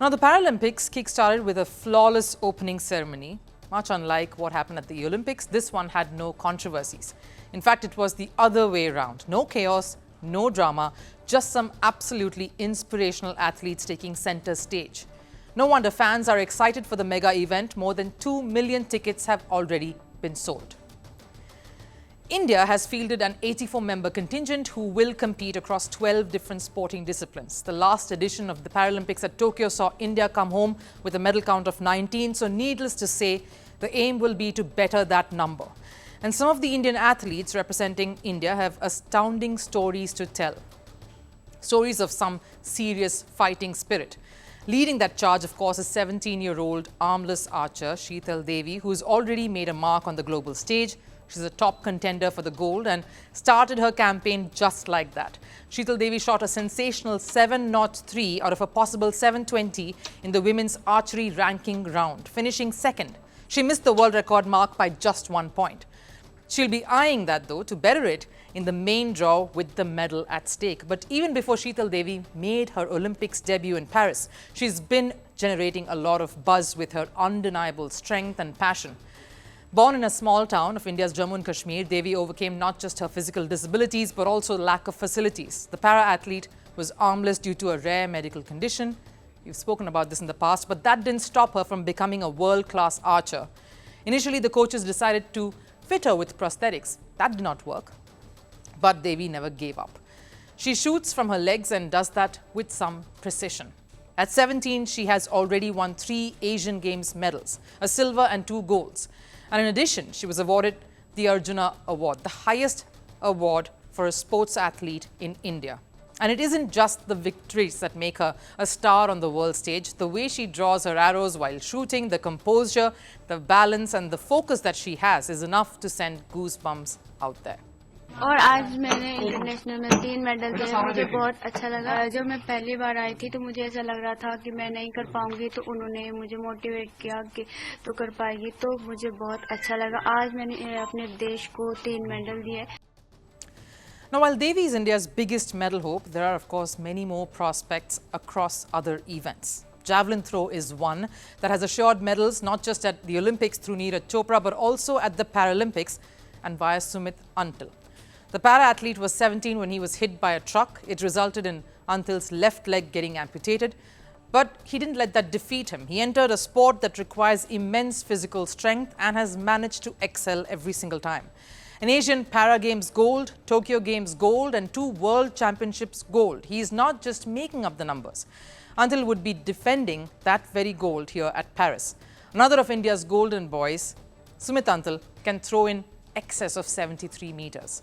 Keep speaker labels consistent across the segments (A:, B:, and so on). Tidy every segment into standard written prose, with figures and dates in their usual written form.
A: Now, the Paralympics kick-started with a flawless opening ceremony. Much unlike what happened at the Olympics, this one had no controversies. In fact, it was the other way around. No chaos, no drama, just some absolutely inspirational athletes taking center stage. No wonder fans are excited for the mega event. More than 2 million tickets have already been sold. India has fielded an 84-member contingent who will compete across 12 different sporting disciplines. The last edition of the Paralympics at Tokyo saw India come home with a medal count of 19, so needless to say, the aim will be to better that number. And some of the Indian athletes representing India have astounding stories to tell. Stories of some serious fighting spirit. Leading that charge, of course, is 17-year-old armless archer Sheetal Devi, who's already made a mark on the global stage. She's a top contender for the gold and started her campaign just like that. Sheetal Devi shot a sensational 703 out of a possible 720 in the women's archery ranking round, finishing second. She missed the world record mark by just 1 point. She'll be eyeing that, though, to better it in the main draw with the medal at stake. But even before Sheetal Devi made her Olympics debut in Paris, she's been generating a lot of buzz with her undeniable strength and passion. Born in a small town of India's Jammu and Kashmir, Devi overcame not just her physical disabilities but also lack of facilities. The para-athlete was armless due to a rare medical condition. We've spoken about this in the past, but that didn't stop her from becoming a world-class archer. Initially, the coaches decided to fit her with prosthetics. That did not work, but Devi never gave up. She shoots from her legs and does that with some precision. At 17, she has already won 3 Asian Games medals, a silver and 2 golds. And in addition, she was awarded the Arjuna Award, the highest award for a sports athlete in India. And it isn't just the victories that make her a star on the world stage. The way she draws her arrows while shooting, the composure, the balance and the focus that she has is enough to send goosebumps out there.
B: और आज मैंने international में 3 medal दिए, मुझे बहुत अच्छा लगा। जब मैं पहली बार आई थी तो मुझे ऐसा लग रहा था कि मैं नहीं कर पाऊंगी, तो उन्होंने मुझे मोटिवेट किया कि तो कर पाएगी, तो मुझे बहुत अच्छा लगा। आज मैंने अपने देश को 3 मेडल दिए।
A: Now, while Devi is India's biggest medal hope, there are of course many more prospects across other events. Javelin throw is one that has assured medals not just at the Olympics through Neeraj Chopra but also at the Paralympics and via Sumit Antal. The para-athlete was 17 when he was hit by a truck. It resulted in Antil's left leg getting amputated. But he didn't let that defeat him. He entered a sport that requires immense physical strength and has managed to excel every single time. An Asian Para Games gold, Tokyo Games gold and 2 World Championships gold. He is not just making up the numbers. Antil would be defending that very gold here at Paris. Another of India's golden boys, Sumit Antal, can throw in excess of 73 meters.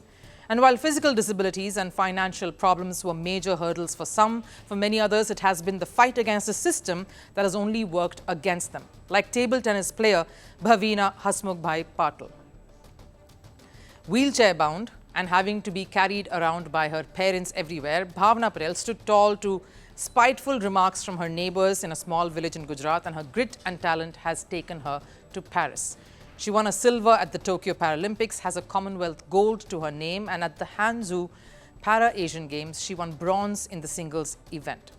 A: And while physical disabilities and financial problems were major hurdles for some, for many others, it has been the fight against a system that has only worked against them, like table tennis player Bhavina Hasmukhbhai Patil. Wheelchair-bound and having to be carried around by her parents everywhere, Bhavna Patel stood tall to spiteful remarks from her neighbours in a small village in Gujarat, and her grit and talent has taken her to Paris. She won a silver at the Tokyo Paralympics, has a Commonwealth gold to her name, and at the Hangzhou Para-Asian Games, she won bronze in the singles event.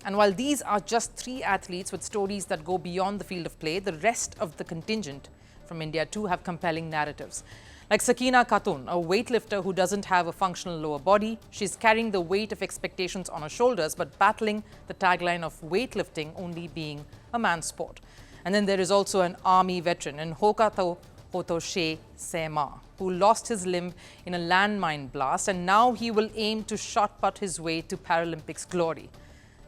A: And while these are just 3 athletes with stories that go beyond the field of play, the rest of the contingent from India too have compelling narratives. Like Sakina Khatun, a weightlifter who doesn't have a functional lower body. She's carrying the weight of expectations on her shoulders, but battling the tagline of weightlifting only being a man's sport. And then there is also an army veteran in Hokato Hotoshe Sema, who lost his limb in a landmine blast, and now he will aim to shortcut his way to Paralympics glory.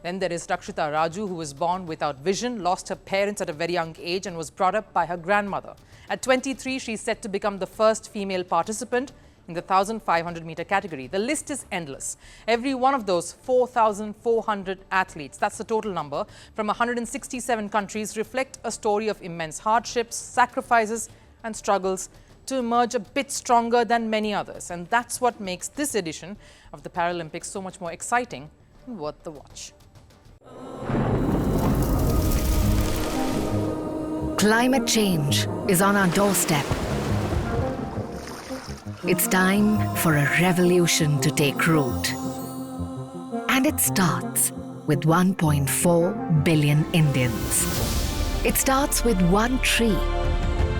A: Then there is Rakshita Raju, who was born without vision, lost her parents at a very young age and was brought up by her grandmother. At 23, she is set to become the first female participant in the 1,500-meter category. The list is endless. Every one of those 4,400 athletes, that's the total number, from 167 countries, reflect a story of immense hardships, sacrifices and struggles to emerge a bit stronger than many others. And that's what makes this edition of the Paralympics so much more exciting and worth the watch.
C: Climate change is on our doorstep. It's time for a revolution to take root. And it starts with 1.4 billion Indians. It starts with one tree.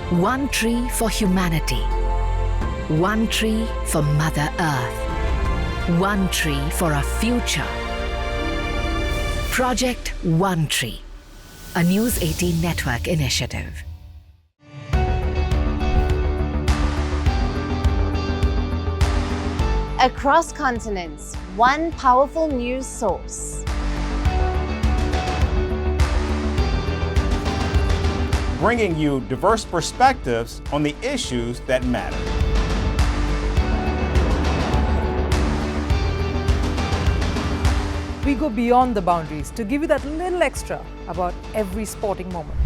C: One tree for humanity. One tree for Mother Earth. One tree for a future. Project One Tree, a News 18 network initiative.
D: Across continents, one powerful news source.
E: Bringing you diverse perspectives on the issues that matter.
A: We go beyond the boundaries to give you that little extra about every sporting moment.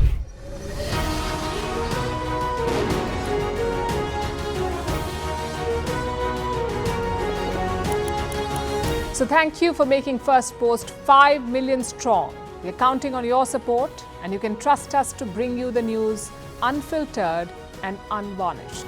F: So thank you for making Firstpost 5 million strong. We're counting on your support, and you can trust us to bring you the news unfiltered and unvarnished.